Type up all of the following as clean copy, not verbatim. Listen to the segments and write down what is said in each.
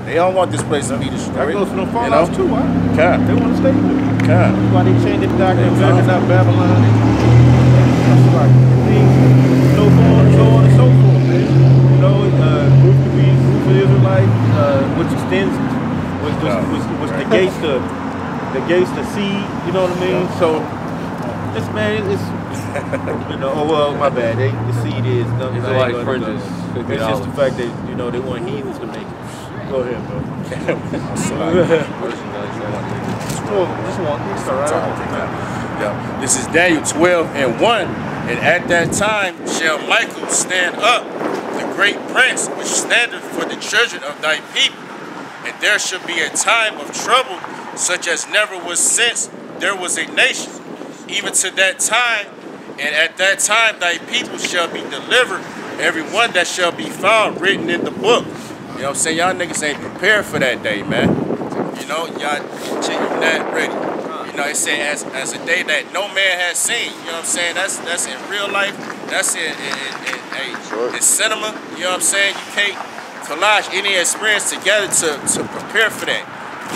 They don't want this place to be destroyed. That goes for them fallouts too, huh? They want to stay here. That's why they changed it back and back up Babylon. That's right. So on and so forth, man. You know, group to be group of Israelites, which extends, was the gates to seed. You know what I mean? So this man is. You know, oh well, my bad. The seed is Israelite fringes. It's just the fact that they want heathens to make it. Go ahead, bro. This is Daniel 12:1, and at that time shall Michael stand up, the great prince, which standeth for the children of thy people, and there shall be a time of trouble such as never was since there was a nation, even to that time. And at that time thy people shall be delivered, every one that shall be found written in the book. You know what I'm saying? Y'all niggas ain't prepared for that day, man. You know, y'all not ready. You know, it say as a day that no man has seen. You know what I'm saying? That's in real life. That's in cinema. You know what I'm saying? You can't collage any experience together to prepare for that.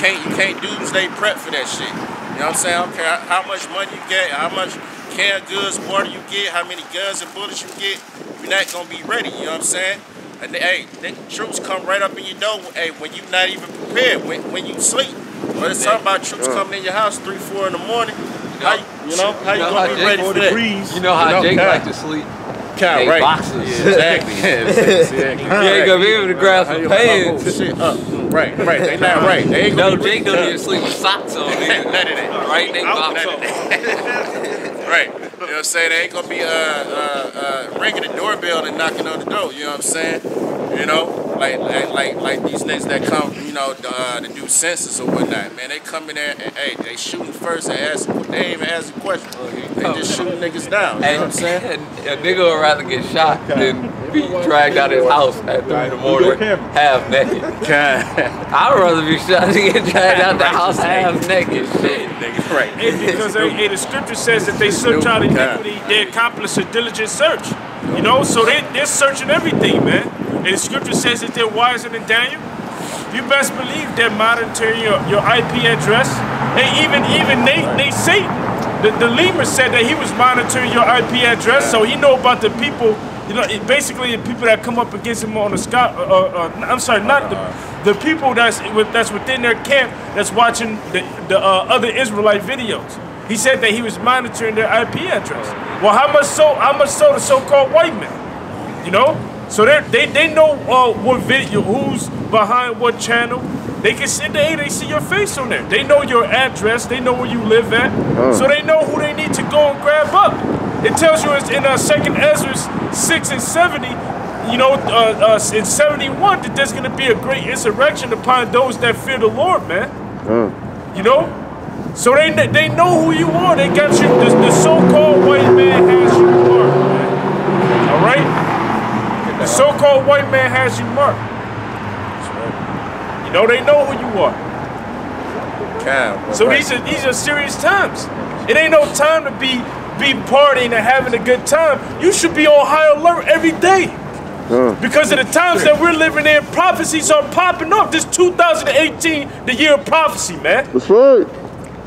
You can't doomsday prep for that shit. You know what I'm saying? I don't care how much money you get, how much canned goods, water you get, how many guns and bullets you get, you're not gonna be ready, you know what I'm saying? And hey, the troops come right up in your door, hey, when you're not even prepared, when you sleep. But it's talking about troops coming in your house 3, 4 in the morning. How you gonna be ready for that? You know how Jake like to sleep? Right. Boxes. Yeah, exactly. You ain't gonna be able to grab some pants. Right. They not right. They ain't gonna Jake don't even sleep with socks on. None of that. Right? They box on. Right. You know what I'm saying? They ain't gonna be ringing the doorbell and knocking on the door. You know what I'm saying? You know, like these niggas that come, you know, to do census or whatnot. Man, they come in there and hey, they shooting first and ask. They ain't even ask a question. They just shooting niggas down. You know what I'm saying? A nigga would rather get shot than be dragged out of his house at 3 in the morning, half naked. I'd rather be shot than get dragged out the house half naked. Shit. Right. Because the scripture says that they search out iniquity, they accomplish a diligent search. You know, so they're searching everything, man. And the scripture says that they're wiser than Daniel. You best believe they're monitoring your IP address. And even they say the lemur said that he was monitoring your IP address, so he know about the people. You know, basically the people that come up against him on the sky. I'm sorry, not the people that's within their camp that's watching the other Israelite videos. He said that he was monitoring their IP address. Well, how much so the so-called white man? You know, so they know what video, who's behind what channel. They can sit there, they see your face on there. They know your address, they know where you live at, so they know who they need to go and grab up. It tells you it's in 2nd Ezra 6 and 70, you know, in 71 that there's gonna be a great insurrection upon those that fear the Lord, man. You know, so they know who you are. They got you. The so-called white man has you marked, man. All right. The so-called white man has you marked. You know, they know who you are. So these are serious times. It ain't no time to be partying and having a good time. You should be on high alert every day. Because of the times that we're living in, prophecies are popping up. This 2018, the year of prophecy, man. That's right.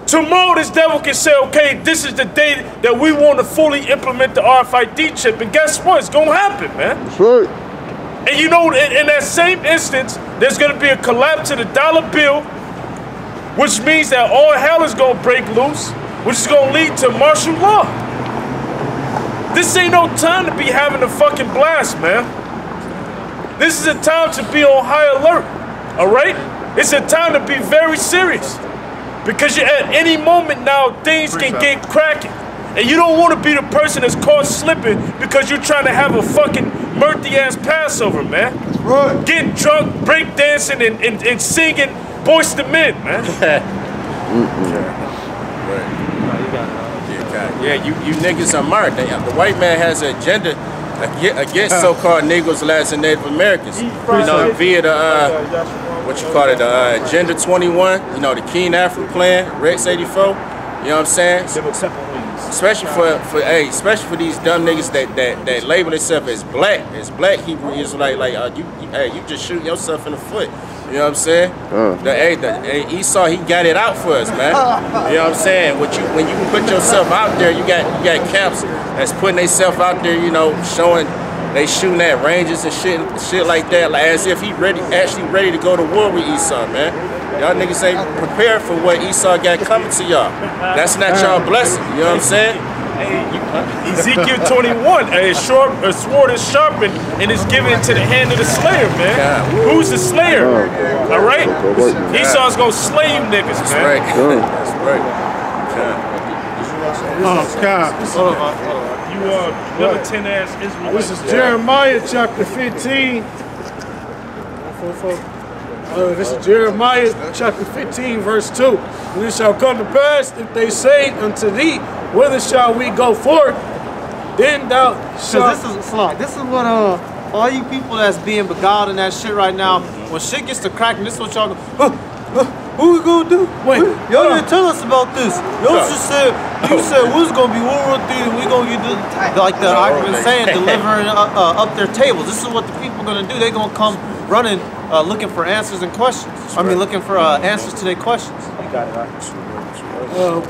Tomorrow this devil can say, okay, this is the day that we want to fully implement the RFID chip. And guess what? It's going to happen, man. That's right. And you know, in that same instance, there's going to be a collapse of the dollar bill, which means that all hell is going to break loose, which is going to lead to martial law. This ain't no time to be having a fucking blast, man. This is a time to be on high alert, all right? It's a time to be very serious. Because at any moment now, things can get cracking. And you don't want to be the person that's caught slipping because you're trying to have a fucking mirthy-ass Passover, man. Right. Getting drunk, breakdancing, and singing Boyz II Men, man. Yeah, you niggas are marked. The white man has an agenda against so-called Negroes, Blacks, and Native Americans. You know, via the what you call it, the Agenda 21. You know, the Keen Afro Plan, Rex 84. You know what I'm saying? Especially for these dumb niggas that label themselves as black Hebrew Israelite. Like you just shooting yourself in the foot. You know what I'm saying? Hey, Esau, he got it out for us, man. You know what I'm saying? When you put yourself out there, you got camps that's putting themselves out there, you know, showing they shooting at ranges and shit like that, like as if he actually ready to go to war with Esau, man. Y'all niggas ain't prepared for what Esau got coming to y'all. That's not y'all blessing. You know what I'm saying? Ezekiel 21, a sword is sharpened and is given into the hand of the slayer, man. Yeah. Who's the slayer? All right? Esau's gonna slay you niggas, man. Right. That's right. You militant ass Israel. This is Jeremiah chapter 15. This is Jeremiah chapter 15, verse 2. And it shall come to pass, if they say unto thee, whither shall we go forth? Then thou shalt... This is what all you people that's being beguiled in that shit right now, when shit gets to cracking, this is what y'all go, what we gonna do? Wait, y'all didn't tell us about this. Y'all just said, you said we was gonna be World War III and we gonna get like the argument saying, delivering up their tables. This is what the people gonna do. They gonna come running, looking for answers and questions. I mean, looking for answers to their questions. You got it, right?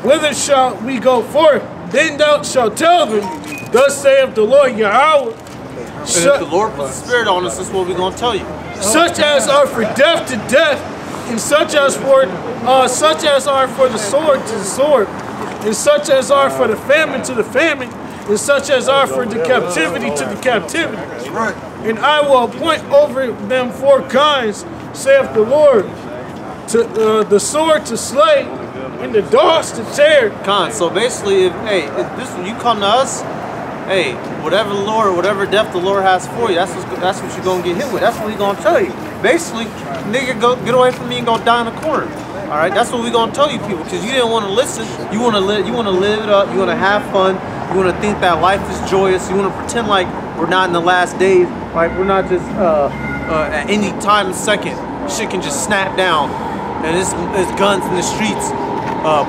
Whither shall we go forth? Then thou shalt tell them, thus saith the Lord Yahweh. And if the Lord puts the Spirit on us, this is what we're gonna tell you. Such as are for death to death, and such as are for the sword to the sword, and such as are for the famine to the famine, and such as are for the captivity to the captivity. Right. And I will appoint over them 4 kinds, saith the Lord, to the sword to slay, and the dogs to tear. So basically, if this when you come to us, hey, whatever death the Lord has for you, that's what you're gonna get hit with. That's what He's gonna tell you. Basically, nigga, get away from me and go die in the corner. All right, that's what we're gonna tell you people, because you didn't want to listen. You want to live it up. You want to have fun. You want to think that life is joyous. You want to pretend like we're not in the last days. Like we're not just at any time and second, shit can just snap down, and it's guns in the streets,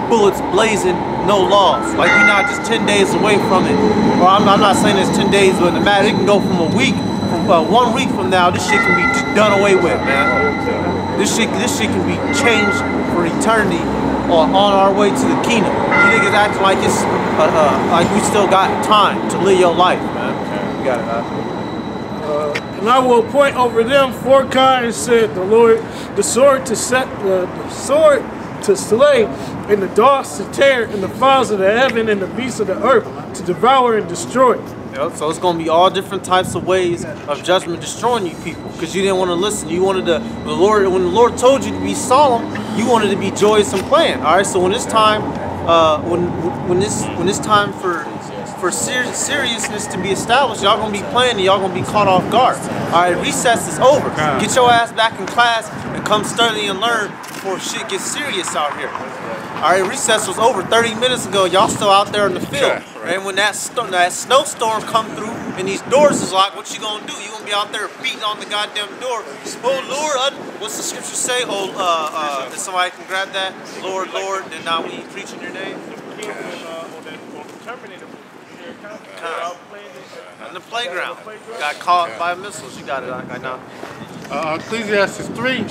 bullets blazing, no laws. Like we're not just 10 days away from it. Or I'm not saying it's 10 days, but no matter, it can go from a week. From 1 week from now, this shit can be just done away with, man. This shit can be changed for eternity on our way to the kingdom. You niggas acting like it's like we still got time to live your life, man. You got it, man. And I will appoint over them 4 kinds, said the Lord, the sword to slay, and the dogs to tear, and the fowls of the heaven and the beasts of the earth to devour and destroy. Yep, so it's gonna be all different types of ways of judgment destroying you people, because you didn't want to listen. You wanted when the Lord told you to be solemn, you wanted to be joyous and playing. All right, so when it's time, when it's time for seriousness to be established, y'all gonna be playing and y'all gonna be caught off guard. All right, recess is over. Get your ass back in class and come study and learn before shit gets serious out here. All right, recess was over 30 minutes ago. Y'all still out there in the field. And when that snowstorm come through and these doors is locked, what you gonna do? You gonna be out there beating on the goddamn door. Oh Lord, what's the scripture say? Oh, if somebody can grab that. Lord, Lord, then now we preach in your name. In the playground. Got caught by missiles. You got it, I know. Ecclesiastes 3.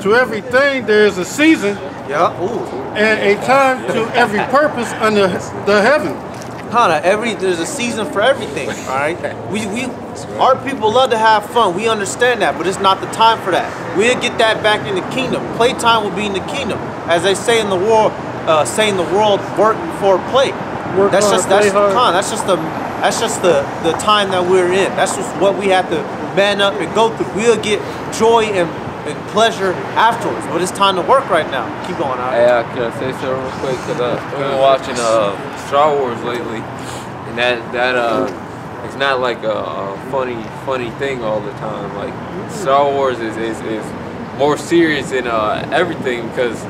To everything there is a season, and a time to every purpose under the heaven. There's a season for everything. All right. Our people love to have fun. We understand that, but it's not the time for that. We'll get that back in the kingdom. Playtime will be in the kingdom, as they say in the world. Work before play. That's just the time. That's just the time that we're in. That's just what we have to man up and go through. We'll get joy and pleasure afterwards, but it's time to work right now. Keep going out. Hey, can I say something real quick? Cause we've been watching Star Wars lately, and that it's not like a funny thing all the time. Like Star Wars is more serious than everything, because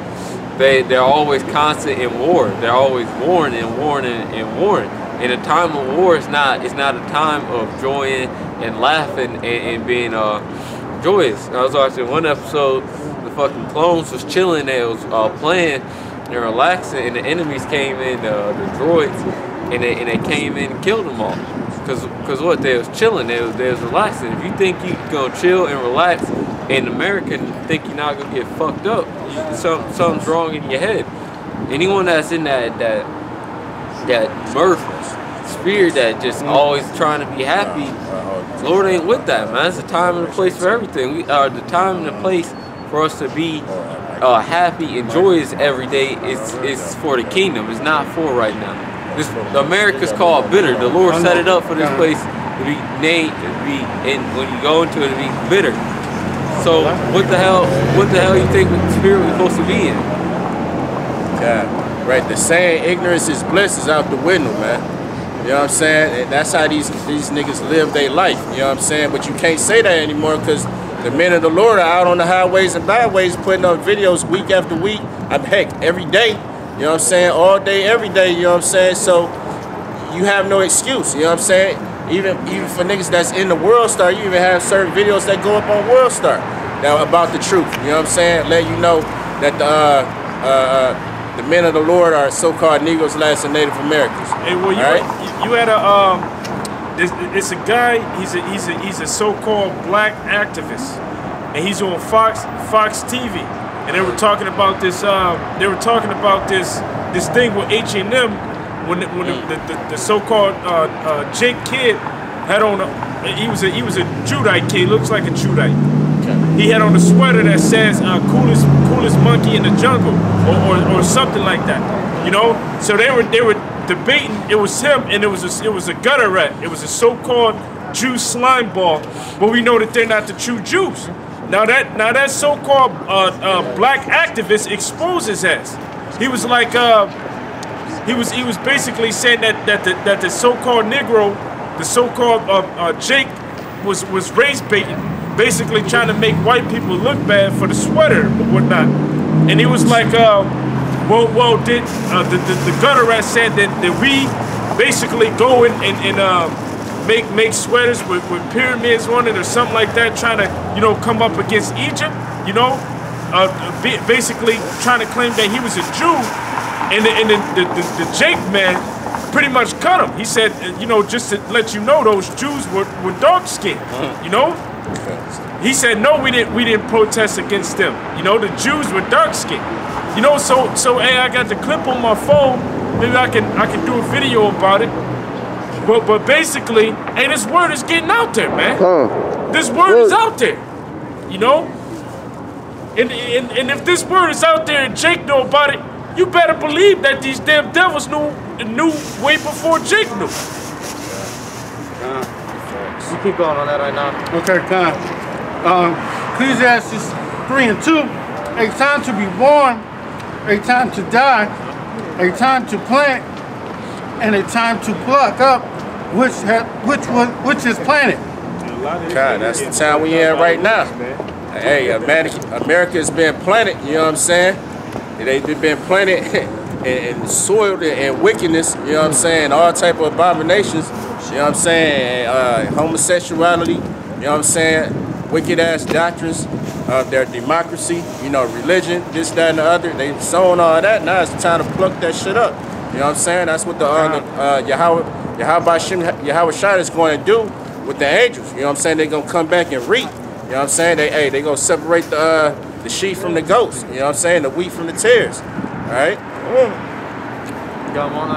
they're always constant in war. They're always warring and warring and warring. In a time of war, it's not a time of joy and laughing and being joyous. I was watching one episode, the fucking clones was chilling, they was playing and relaxing, and the enemies came in, the droids, and they came in and killed them all. Cause what, they was chilling, they was relaxing. If you think you gonna chill and relax in America and think you're not gonna get fucked up. Something's wrong in your head. Anyone that's in that mirth spirit that just always trying to be happy, Lord ain't with that, man. It's a time and a place for everything. We are the time and the place for us to be happy and joyous every day. It's for the kingdom. It's not for right now. This America's called bitter. The Lord set it up for this place to be named, and when you go into it, to be bitter. So what the hell you think the spirit we're supposed to be in? Yeah, right. The saying "ignorance is bliss" is out the window, man. You know what I'm saying? And that's how these niggas live their life. You know what I'm saying? But you can't say that anymore because the men of the Lord are out on the highways and byways putting up videos week after week. Heck, every day. You know what I'm saying? All day, every day. You know what I'm saying? So you have no excuse. You know what I'm saying? Even for niggas that's in the World Star, you even have certain videos that go up on World Star now about the truth. You know what I'm saying? Let you know that the men of the Lord are so-called Negroes, Blacks, and Native Americans. Hey, well, you had it's a guy. He's a so-called black activist, and he's on Fox TV, and they were talking about this. This thing with H&M when the so-called Jake kid had on he was a Judite kid. Looks like a Judite. He had on a sweater that says coolest monkey in the jungle or something like that, you know. So they were debating. It was him and it was a gutter rat. It was a so-called Jew slime ball, but we know that they're not the true Jews. Now that so-called black activist exposed his ass. He was like he was basically saying that the so-called Negro, the so-called Jake was race baiting. Basically trying to make white people look bad for the sweater or whatnot. And he was like, the gutter rat said that we basically go and make sweaters with pyramids on it or something like that, trying to, you know, come up against Egypt, you know, basically trying to claim that he was a Jew. And the Jake man pretty much cut him. He said, you know, just to let you know, those Jews were dark skinned, you know? He said, no, we didn't protest against them. You know, the Jews were dark skinned. You know, so hey, I got the clip on my phone. Maybe I can do a video about it. But basically, hey, this word is getting out there, man. This word is out there. You know? And if this word is out there and Jake know about it, you better believe that these damn devils knew way before Jake knew. You keep going on that right now. Okay, time. Ecclesiastes 3:2. A time to be born, a time to die, a time to plant, and a time to pluck up, which is planted. God, that's the time we in right now. Hey, America has been planted. You know what I'm saying? They've been planted and soiled in wickedness. You know what I'm saying? All type of abominations. You know what I'm saying? Homosexuality, you know what I'm saying? Wicked ass doctrines of their democracy, you know, religion, this, that, and the other. They sown all that. Now it's time to pluck that shit up. You know what I'm saying? That's what the Yahweh Shai is going to do with the angels. You know what I'm saying? They're going to come back and reap. You know what I'm saying? They going to separate the sheep from the goats. You know what I'm saying? The wheat from the tares. All right?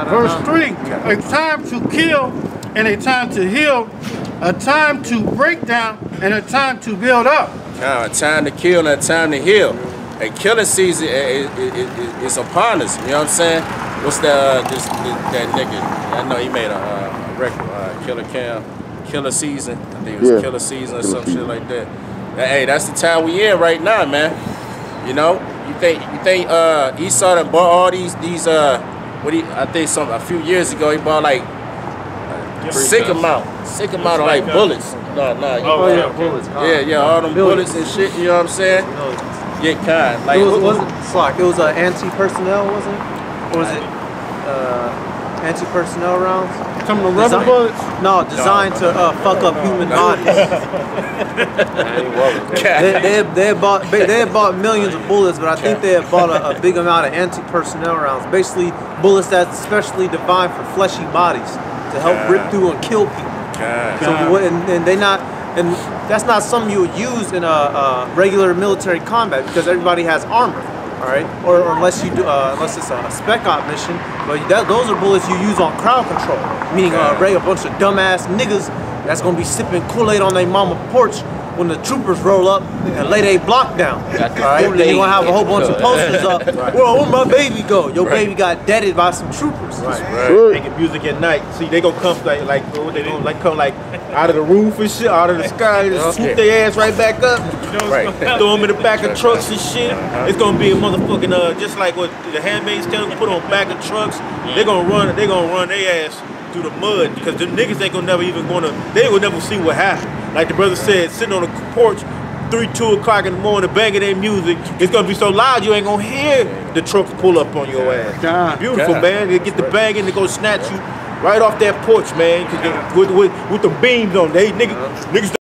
Verse 3. A time to kill and a time to heal, a time to break down and a time to build up. A time to kill and a time to heal. A killing season is upon us. You know what I'm saying? What's that nigga? I know he made a record, Killer Season. I think it was Killer Season or some shit like that. Hey, that's the time we in right now, man. You know, you think Esau done bought all these I think a few years ago he bought like sick amount of like bullets. Bullets. Yeah, all them bullets and shit. You know what I'm saying? Yeah, kind. Like it was anti-personnel, wasn't it? Or was it anti-personnel rounds? Some of the rubber bullets? No, designed to fuck up human bodies. They had bought millions of bullets, but I think they had bought a big amount of anti-personnel rounds. Basically, bullets that's specially designed for fleshy bodies to help rip through and kill people. So and they not, and that's not something you would use in a regular military combat because everybody has armor. All right, or unless you do, unless it's a spec op mission, but those are bullets you use on crowd control, meaning a bunch of dumbass niggas that's gonna be sipping Kool-Aid on their mama porch when the troopers roll up and lay their block down. All right, then you're gonna have a whole bunch of posters up. Well, where my baby go? Your baby got deaded by some troopers. Making music at night. See, they gonna come like they gonna come out of the roof and shit, out of the sky, just swoop their ass right back up. Throw them in the back of trucks and shit. It's gonna be a motherfucking just like what the Handmaid's Tale put on back of trucks. They gonna run their ass through the mud because the niggas ain't gonna they will never see what happened. Like the brother said, sitting on the porch, 2 o'clock in the morning, banging their music. It's gonna be so loud you ain't gonna hear the trucks pull up on your ass. Beautiful, man. They get the banging, they go snatch you right off that porch, man. Cause with the beams on, niggas